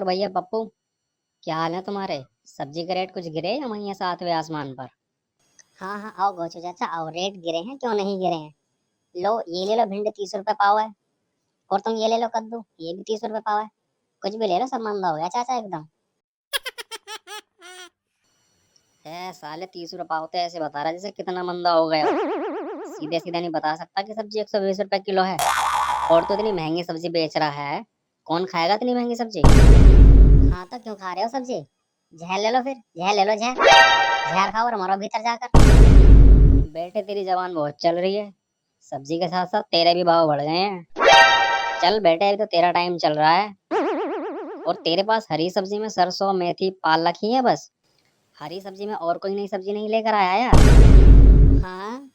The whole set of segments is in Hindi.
भैया पप्पू, क्या हाल है तुम्हारे? सब्जी के रेट कुछ गिरे या वहीं है सातवें आसमान पर? हाँ हाँ, आओ गोचू चाचा आओ। रेट गिरे हैं, क्यों नहीं गिरे हैं। लो ये ले लो, भिंडी 30 रुपए पाव है। और तुम ये ले लो कद्दू, ये भी 30 रुपए पाव है। कुछ भी ले लो, सब महंगा हो गया चाचा एकदम। है साले 30 रुपए होते ऐसे बता रहा जैसे कितना मंदा हो गया हो। सीधे सीधे नहीं बता सकता कि सब्जी 120 रुपए किलो है। और तो इतनी महंगी सब्जी बेच रहा है, कौन खाएगा इतनी महंगी सब्जी? हाँ तो क्यों खा रहे हो सब्जी? जहर ले लो, फिर जहर ले लो, जहर जहर खाओ और मरो भीतर जाकर। बेटे तेरी जबान बहुत चल रही है। सब्जी के साथ साथ तेरे भी भाव बढ़ गए हैं। चल बेटे, अभी तो तेरा टाइम चल रहा है। और तेरे पास हरी सब्जी में सरसों मेथी पालक ही है बस? हरी सब्जी में और कोई नई सब्जी नहीं लेकर आया यार? हाँ,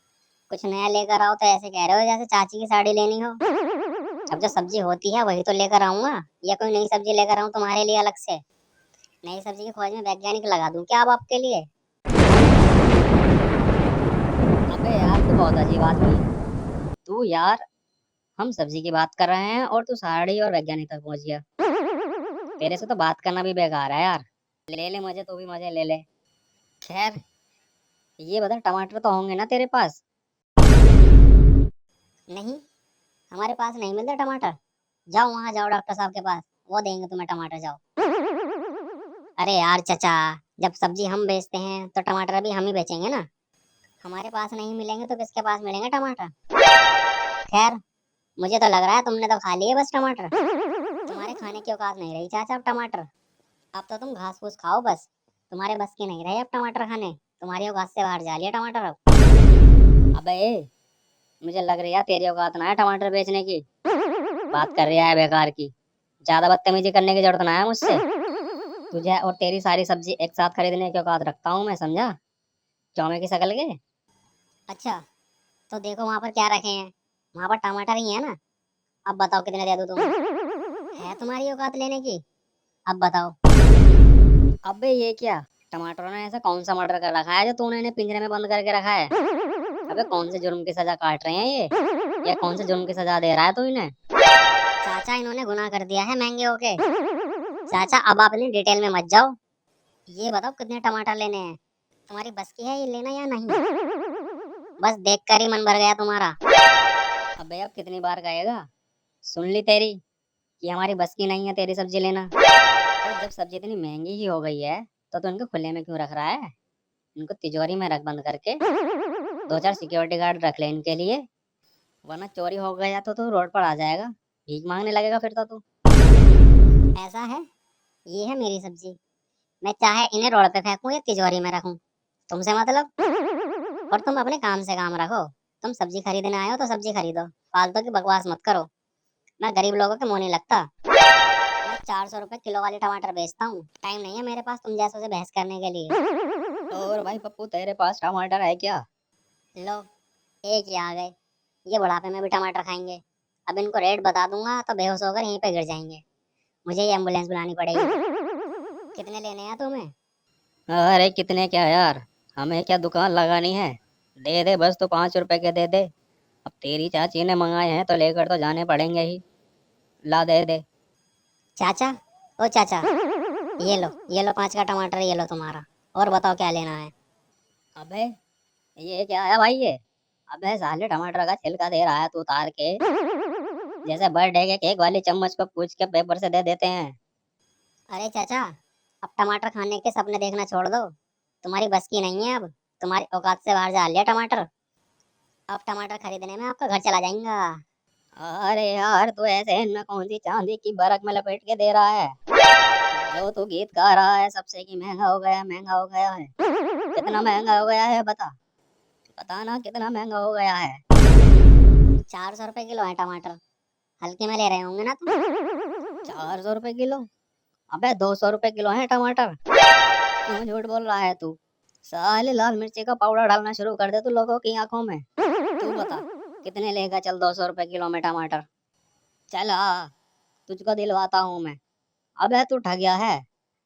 कुछ नया लेकर आओ तो ऐसे कह रहे हो जैसे चाची की साड़ी लेनी हो। अब जो सब्जी होती है वही तो लेकर आऊंगा, या कोई नई सब्जी लेकर आऊं तुम्हारे लिए अलग से? नई सब्जी की खोज में वैज्ञानिक लगा दूं क्या अब आपके लिए? अबे यार, तू बहुत अजीब आदमी है। तू यार, हम सब्जी की बात कर रहे हैं और तू साड़ी और वैज्ञानिक तक पहुंच गया। तेरे से तो बात करना भी बेकार है यार। ले ले मजे, तू भी मजे ले ले। खैर, ये बता, टमाटर तो होंगे ना तेरे पास? नहीं, हमारे पास नहीं मिलते टमाटर। जाओ वहां, जाओ डॉक्टर साहब के पास, वो देंगे तुम्हें टमाटर, जाओ। अरे यार चचा, जब सब्जी हम बेचते हैं तो टमाटर भी हम ही बेचेंगे ना। हमारे पास नहीं मिलेंगे तो किसके पास मिलेंगे टमाटर? खैर, मुझे तो लग रहा है तुमने तो खा लिए बस टमाटर। तुम्हारे खाने की औकात नहीं रही चाचा अब टमाटर। अब तो तुम घास फूस खाओ बस। तुम्हारे बस की नहीं रहे अब टमाटर खाने। तुम्हारी औकात से बाहर जा लिया टमाटर अब। अबे, मुझे लग रही है तेरी औकात ना है टमाटर बेचने की। बात कर रहा है बेकार की। ज्यादा बदतमीजी करने की जरूरत ना है मुझसे। तुझे और तेरी सारी सब्जी एक साथ खरीदने की औकात रखता हूँ मैं, समझा? चौमे की शकल के। अच्छा, तो देखो वहां पर क्या रखे हैं। वहां पर टमाटर ही है ना। अब बताओ कितने दे दूं तुम्हें? है तुम्हारी औकात लेने की? अब बताओ। अबे ये क्या, टमाटरों ने ऐसा कौन सा मर्डर कर रखा है जो तूने इन्हें पिंजरे में बंद करके रखा है? अबे कौन से जुर्म की सजा काट रहे हैं ये? या कौन से जुर्म की सजा दे रहा है तू इन्हें? चाचा इन्होंने गुनाह कर दिया है महंगे होके। चाचा अब आप इतनी डिटेल में मत जाओ। ये बताओ कितने टमाटर लेने हैं। तुम्हारी बस की है ये लेना या नहीं? बस देख कर ही मन भर गया तुम्हारा। अबे अब कितनी बार कहेगा? सुन ली तेरी, कि हमारी बस की नहीं है तेरी सब्जी लेना। और जब सब्जी इतनी महंगी ही हो गई है, तो इनको खुले में क्यों रख रहा है? इनको तिजोरी में रख बंद करके। दो चार सिक्योरिटी गार्ड रख ले इनके लिए, वरना चोरी हो गया तो तू रोड पर आ जाएगा, भीख मांगने लगेगा फिर तो तू। ऐसा है, ये है मेरी सब्जी। मैं चाहे इन्हें रोड पे फेंकूं या तिजोरी में रखूं, तुमसे मतलब। और तुम अपने काम से काम रखो। तुम सब्जी खरीदने आए हो तो सब्जी खरीदो, फालतू की बकवास मत करो। मैं गरीब लोगों के मुंह नहीं लगता। मैं 400 रुपए किलो वाले टमाटर बेचता हूँ। टाइम नहीं है मेरे पास तुम जैसों से बहस करने के लिए। और भाई पप्पू, तेरे पास टमाटर है क्या? लो, एक ही आ गए। ये बुढ़ापे में भी टमाटर खाएंगे। अब इनको रेट बता दूंगा तो बेहोश होकर यहीं पे गिर जाएंगे। मुझे ये एम्बुलेंस बुलानी पड़ेगी। कितने लेने हैं तुम्हें? अरे कितने क्या यार, हमें क्या दुकान लगानी है? दे दे बस, तो 5 रुपए के दे दे। अब तेरी चाची ने मंगाए हैं तो लेकर तो जाने पड़ेंगे ही। ला दे दे। चाचा, ओ चाचा, ये लो 5 का टमाटर, ये लो तुम्हारा। और बताओ क्या लेना है? अबे ये क्या है भाई ये? अबे साले, टमाटर का छिलका दे रहा है तू उतार के, जैसे बर्थडे के केक वाली चम्मच को पूछ के पेपर से दे देते हैं। अरे चाचा, अब टमाटर खाने के सपने देखना छोड़ दो। तुम्हारी बस की नहीं है अब। तुम्हारी औकात से बाहर जा लिया टमाटर। अब टमाटर खरीदने में आपका घर चला जाएगा। अरे यार, तू ऐसे न कौन सी चांदी की बरक में लपेट के दे रहा है? जो तू गीत गा रहा है सबसे की महंगा हो गया, महंगा हो गया है। कितना महंगा हो गया है बता? बता ना, कितना महंगा हो गया है? 400 रुपए किलो है टमाटर। हल्के में ले रहे होंगे ना तुम? 400 रुपए किलो? अबे 200 रुपए किलो है टमाटर। क्यों झूठ बोल रहा है तू? साले, लाल मिर्ची का पाउडर डालना शुरू कर दे तू लोगों की आंखों में। तू बता, कितने लेगा? चल 200 रुपए किलो में टमाटर। चल आ, तुझको दिलवाता हूँ मैं। अबे तू ठग गया है,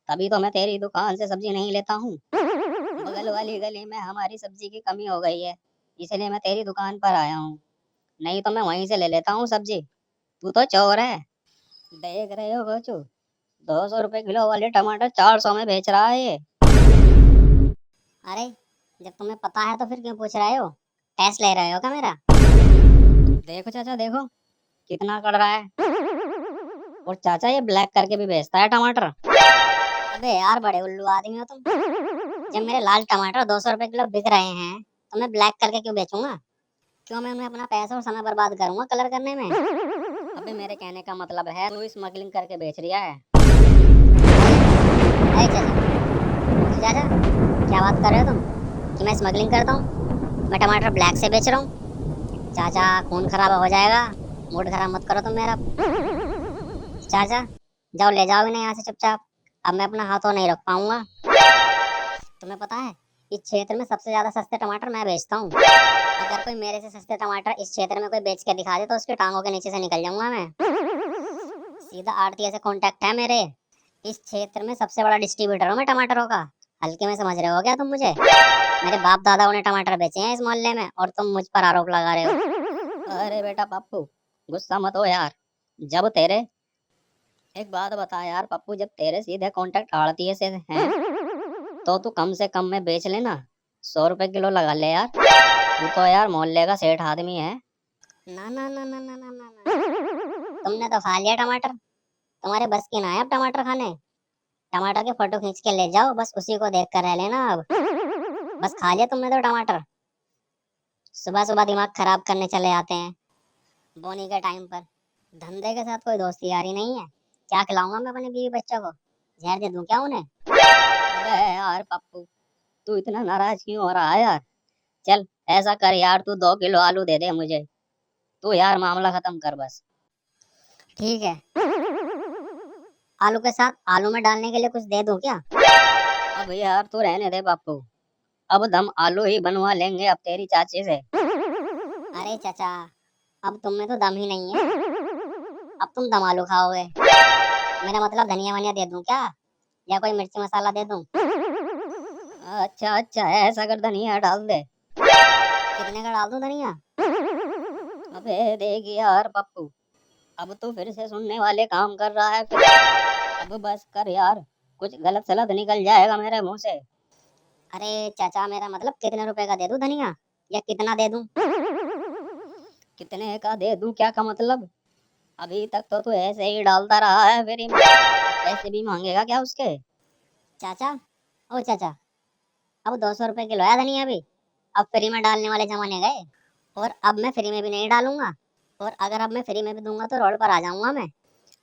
तभी तो मैं तेरी दुकान से सब्जी नहीं लेता हूँ। बगल वाली गली में हमारी सब्जी की कमी हो गई है, इसलिए मैं तेरी दुकान पर आया हूँ। नहीं तो मैं वहीं से ले लेता हूँ सब्जी। तू तो चोर है। देख रहे हो बच्चों, 200 रुपए किलो वाले टमाटर 400 में बेच रहा है ये। अरे जब तुम्हें पता है तो फिर क्यों पूछ रहे हो? टेस्ट ले रहे हो क्या मेरा? देखो चाचा देखो, कितना कड़ रहा है। और चाचा ये ब्लैक करके भी बेचता है टमाटर। अबे यार बड़े उल्लू आदमी हो तुम। जब मेरे लाल टमाटर 200 रुपए किलो बिक रहे हैं तो मैं ब्लैक करके क्यों बेचूंगा? क्यों मैं उन्हें अपना पैसा और समय बर्बाद करूंगा कलर करने में? अबे मेरे कहने का मतलब है तू स्मगलिंग करके बेच रिया है। अरे चाचा, क्या बात कर रहे हो तुम कि मैं स्मगलिंग करता हूँ? मैं टमाटर ब्लैक से बेच रहा हूँ। चाचा खून खराब हो जाएगा, मूड खराब मत करो तुम मेरा। चाचा जाओ ले जाओ इन्हें यहाँ से चुपचाप। अब मैं अपना हाथों नहीं रख पाऊंगा। तुम्हें पता है इस क्षेत्र में सबसे ज्यादा सस्ते टमाटर मैं बेचता हूँ। अगर कोई मेरे से सस्ते टमाटर इस क्षेत्र में कोई बेच के दिखा दे तो उसके टांगों के नीचे से निकल जाऊंगा मैं। सीधा आड़ती से कांटेक्ट है मेरे। इस क्षेत्र में सबसे बड़ा डिस्ट्रीब्यूटर हूँ मैं टमाटरों का। हल्के में समझ रहे हो क्या तुम मुझे? मेरे बाप दादाओं ने टमाटर बेचे हैं इस मोहल्ले में और तुम मुझ पर आरोप लगा रहे हो। अरे बेटा पप्पू, गुस्सा मत हो यार। जब तेरे एक बात बता यार पप्पू, जब तेरे सीधे कांटेक्ट आड़तीये से हैं तो तू कम से कम में बेच लेना। 100 रुपए किलो लगा ले यार, तू तो यार मोहल्ले का सेठ आदमी है। ना ना ना ना ना ना ना ना। तुमने तो खा लिया टमाटर। तुम्हारे बस की ना है अब टमाटर खाने। टमाटर के फोटो खींच के ले जाओ, बस उसी को देख कर रह लेना अब। बस खा लिया तुमने तो टमाटर। सुबह सुबह दिमाग खराब करने चले जाते हैं बोनी के टाइम पर। धंधे के साथ कोई दोस्ती यारी नहीं है। क्या खिलाऊंगा मैं अपने बीवी बच्चों को? जहर दे दूं क्या उन्हें? अबे यार पप्पू, तू इतना नाराज क्यों हो रहा है यार? चल ऐसा कर यार, तू 2 किलो आलू दे दे मुझे। तू यार मामला खत्म कर बस। ठीक है, आलू के साथ आलू में डालने के लिए कुछ दे दूं क्या? अब यार तू रहने दे पप्पू, अब दम आलू ही बनवा लेंगे अब तेरी चाची से। अरे चाचा, अब तुम में तो दम ही नहीं है। अब तुम दम आलू खाओगे। मेरा मतलब धनिया वनिया दे दूं क्या, या कोई मिर्ची मसाला दे दूं? अच्छा अच्छा, ऐसा कर धनिया डाल दे। कितने का डाल दूं धनिया? अबे देख यार पप्पू, अब तू फिर से सुनने वाले काम कर रहा है फिर। अब बस कर यार, कुछ गलत सलत निकल जाएगा मेरे मुंह से। अरे चाचा, मेरा मतलब कितने रुपए का दे दूं धनिया, या कितना दे दूं? कितने का दे दूं क्या का मतलब? अभी तक तो तू ऐसे ही डालता रहा है, फिर पैसे भी मांगेगा क्या उसके? चाचा, ओ चाचा, अब 200 रुपए किलो है धनिया भी। अब फ्री में डालने वाले जमाने गए। और अब मैं फ्री में भी नहीं डालूंगा। और अगर अब मैं फ्री में भी दूंगा तो रोड पर आ जाऊंगा मैं।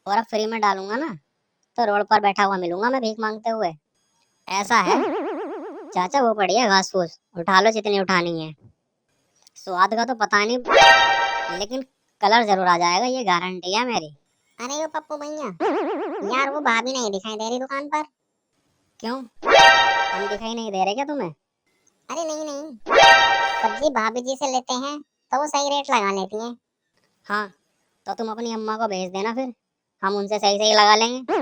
और अब फ्री में डालूंगा ना तो रोड पर बैठा हुआ मिलूंगा मैं भीख मांगते हुए। ऐसा है चाचा, वो पड़ी है घास फूस, उठा लो जितनी उठानी है। स्वाद का तो पता नहीं, लेकिन कलर जरूर आ जाएगा, ये गारंटी है मेरी। अरे वो पप्पू भैया, यार वो भाभी नहीं दिखाई दे रही दुकान पर। क्यों, हम दिखाई नहीं दे रहे क्या तुम्हें? अरे नहीं नहीं, सब्जी भाभी जी से लेते हैं तो वो सही रेट लगा लेती हैं। हाँ, तो तुम अपनी अम्मा को भेज देना, फिर हम उनसे सही सही लगा लेंगे।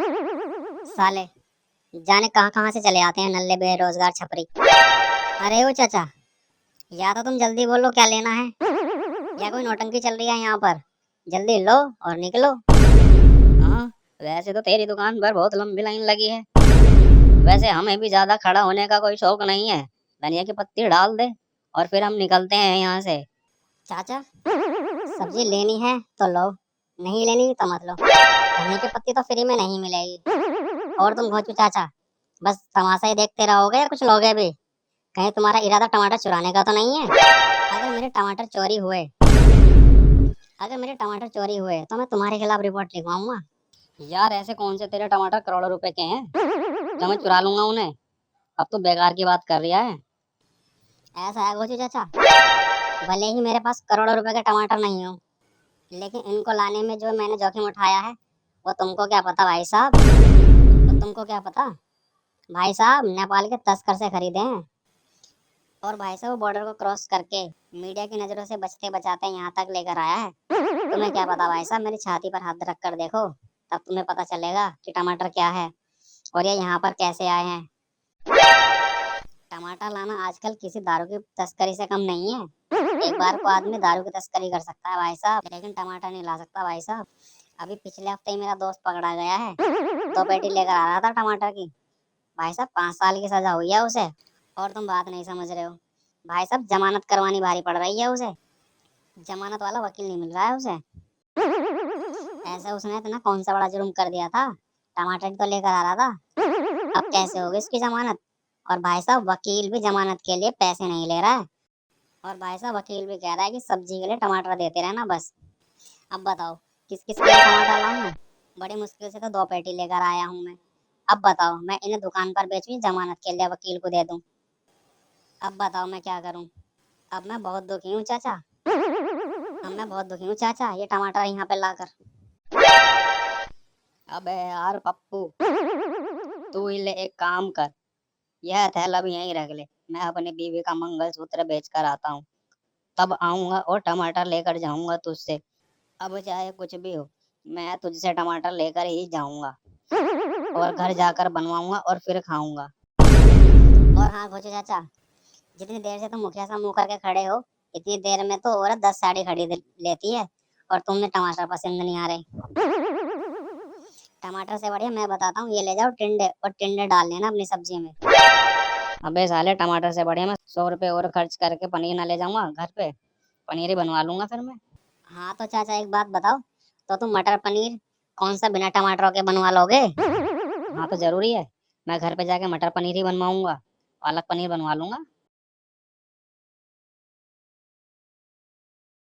साले जाने कहाँ कहाँ से चले आते हैं नल्ले बेरोजगार छपरी। अरे वो चाचा, या तो तुम जल्दी बोलो क्या लेना है, या कोई नौटंकी चल रही है यहाँ पर। जल्दी लो और निकलो। हाँ, वैसे तो तेरी दुकान पर बहुत लंबी लाइन लगी है। वैसे हमें भी ज्यादा खड़ा होने का कोई शौक नहीं है। धनिया की पत्ती डाल दे और फिर हम निकलते हैं यहाँ से। चाचा, सब्जी लेनी है तो लो, नहीं लेनी तो मत लो। धनिया की पत्ती तो फ्री में नहीं मिलेगी। और तुम भोचू चाचा, बस तमाशा ही देखते रहोगे या कुछ लोगे भी? कहीं तुम्हारा इरादा टमाटर चुराने का तो नहीं है? अगर मेरे टमाटर चोरी हुए, अगर मेरे टमाटर चोरी हुए तो मैं तुम्हारे खिलाफ रिपोर्ट लिखवाऊंगा। यार ऐसे कौन से तेरे टमाटर करोड़ों रुपए के हैं जो मैं चुरा लूंगा उन्हें? अब तो बेकार की बात कर रिया है। ऐसा है भोचू चाचा, भले ही मेरे पास करोड़ों रुपए के टमाटर नहीं हो, लेकिन इनको लाने में जो मैंने जोखिम उठाया है वो तुमको क्या पता भाई साहब? तो तुमको क्या पता भाई साहब, नेपाल के तस्कर से खरीदे हैं। और भाई साहब बॉर्डर को क्रॉस करके मीडिया की नजरों से बचते बचाते यहाँ तक लेकर आया है। तुम्हें क्या पता भाई साहब, मेरी छाती पर हाथ रख कर देखो, तब तुम्हें पता चलेगा कि टमाटर क्या है और ये यहाँ पर कैसे आए हैं। टमाटर लाना आजकल किसी दारू की तस्करी से कम नहीं है। एक बार को आदमी दारू की तस्करी कर सकता है भाई साहब, लेकिन टमाटर नहीं ला सकता भाई साहब। अभी पिछले हफ्ते ही मेरा दोस्त पकड़ा गया है, 2 पेटी लेकर आ रहा था टमाटर की। भाई साहब 5 साल की सजा हुई है उसे। और तुम बात नहीं समझ रहे हो, भाई साहब जमानत करवानी भारी पड़ रही है उसे। जमानत वाला वकील नहीं मिल रहा है उसे। ऐसे उसने इतना कौन सा बड़ा जुर्म कर दिया था, टमाटर ही तो लेकर आ रहा था। अब कैसे होगी इसकी जमानत? और भाई साहब वकील भी जमानत के लिए पैसे नहीं ले रहा है। और भाई साहब वकील भी कह रहा है कि सब्जी के लिए टमाटर देते रहना बस। अब बताओ किस किस के लिए टमाटर लाऊं मैं? बड़ी मुश्किल से तो 2 पेटी लेकर आया हूँ मैं। अब बताओ मैं इन्हें दुकान पर बेचूं या जमानत के लिए वकील को दे दूं? अब बताओ मैं क्या करूं? अब मैं बहुत दुखी हूँ चाचा। अब मैं बहुत दुखी हूँ चाचा, ये टमाटर यहाँ पे लाकर। अबे यार पप्पू, तू ही ले एक काम कर, यह थैला भी यहीं रख ले। मैं अपनी बीवी का मंगलसूत्र बेच कर आता हूँ, तब आऊंगा और टमाटर लेकर जाऊंगा तुझसे। अब चाहे कुछ भी हो, मैं तुझसे टमाटर लेकर ही जाऊंगा और घर जाकर बनवाऊंगा और फिर खाऊंगा। और हाँ खोचो चाचा, जितनी देर से तुम मुखिया सा मुंह करके खड़े हो, इतनी देर में तो औरत 10 साड़ी खरीद लेती है, और तुमने टमाटर पसंद नहीं आ रहे। टमाटर से बढ़िया मैं बताता हूँ, ये ले जाओ टिंडे, और टिंडे डाल लेना अपनी सब्जी में। अबे साले, टमाटर से बढ़िया मैं 100 रुपए और खर्च करके पनीर ना ले जाऊंगा घर पे, पनीर ही बनवा लूंगा फिर मैं। हाँ तो चाचा एक बात बताओ, तो तुम मटर पनीर कौन सा बिना टमाटरों के बनवा लोगे? हाँ तो जरूरी है, मैं घर पे जाके मटर पनीर ही बनवाऊंगा, पालक पनीर बनवा लूंगा।